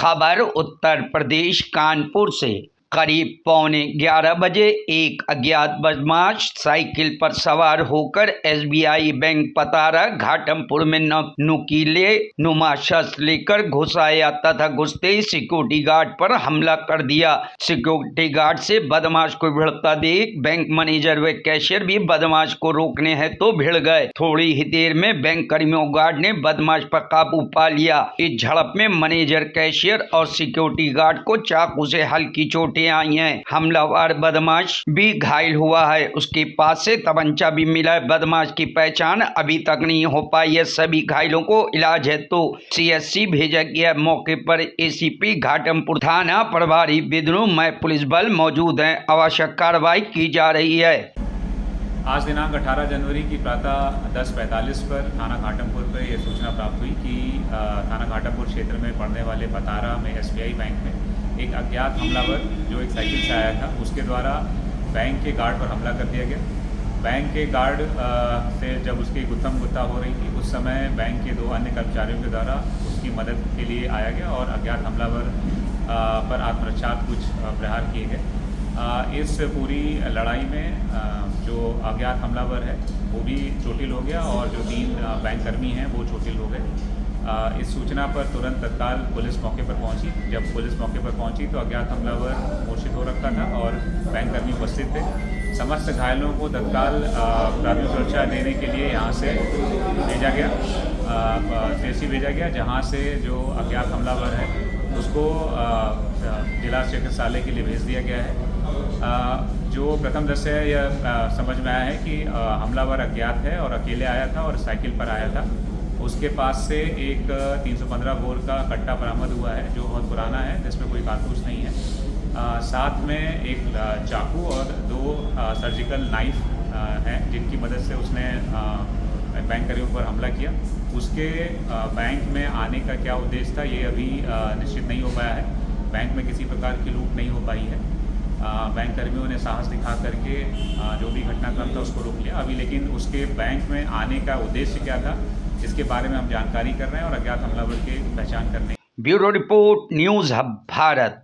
खबर उत्तर प्रदेश कानपुर से। करीब 11:15 बजे एक अज्ञात बदमाश साइकिल पर सवार होकर SBI बैंक पतारा घाटमपुर में नुकीले नुमा शस्त्र लेकर घुस आया तथा घुसते ही सिक्योरिटी गार्ड पर हमला कर दिया। सिक्योरिटी गार्ड से बदमाश को भिड़ता देख बैंक मैनेजर व कैशियर भी बदमाश को रोकने हैं तो भिड़ गए। थोड़ी ही देर में बैंक कर्मियों गार्ड ने बदमाश पर काबू पा लिया। इस झड़प में मैनेजर, कैशियर और सिक्योरिटी गार्ड को चाकू से हल्की चोटें आई हैं। हमलावर बदमाश भी घायल हुआ है। उसके पास से तमंचा भी मिला है। बदमाश की पहचान अभी तक नहीं हो पाई है। सभी घायलों को इलाज है तो CSC भेजा गया। मौके पर ACP घाटमपुर थाना प्रभारी विद्रोह पुलिस बल मौजूद है। आवश्यक कार्रवाई की जा रही है। आज दिनांक 18 जनवरी की प्रातः 10:45 पर थाना घाटमपुर पर यह सूचना प्राप्त हुई कि थाना घाटमपुर क्षेत्र में पड़ने वाले पतारा में SBI बैंक में एक अज्ञात हमलावर जो एक साइकिल से आया था उसके द्वारा बैंक के गार्ड पर हमला कर दिया गया। बैंक के गार्ड से जब उसकी गुत्थम गुत्ता हो रही थी उस समय बैंक के 2 अन्य कर्मचारियों के द्वारा उसकी मदद के लिए आया गया और अज्ञात हमलावर पर आत्मरक्षार्थ कुछ प्रहार किए गए। इस पूरी लड़ाई में जो अज्ञात हमलावर है वो भी चोटिल हो गया और जो 3 बैंक कर्मी हैं वो चोटिल हो गए। इस सूचना पर तुरंत तत्काल पुलिस मौके पर पहुंची। जब पुलिस मौके पर पहुंची तो अज्ञात हमलावर मूर्छित हो रखा था और बैंक कर्मी उपस्थित थे। समस्त घायलों को तत्काल प्राथमिक सुरक्षा देने के लिए यहाँ से भेजा गया, CSC भेजा गया, जहाँ से जो अज्ञात हमलावर है उसको जिला चिकित्सालय के लिए भेज दिया गया है। जो प्रथम दृष्टया यह समझ में आया है कि हमलावर अज्ञात है और अकेले आया था और साइकिल पर आया था। उसके पास से एक 315 बोर का कट्टा बरामद हुआ है जो बहुत पुराना है, जिसमें कोई कारतूस नहीं है। साथ में एक चाकू और 2 सर्जिकल नाइफ हैं जिनकी मदद से उसने बैंक कर्मियों पर हमला किया। उसके बैंक में आने का क्या उद्देश्य था ये अभी निश्चित नहीं हो पाया है। बैंक में किसी प्रकार की लूट नहीं हो पाई है। बैंक कर्मियों ने साहस दिखा करके जो भी घटनाक्रम था उसको रोक लिया अभी, लेकिन उसके बैंक में आने का उद्देश्य क्या था इसके बारे में हम जानकारी कर रहे हैं और अज्ञात हमलावर की पहचान करने। Bureau report, news hub Bharat.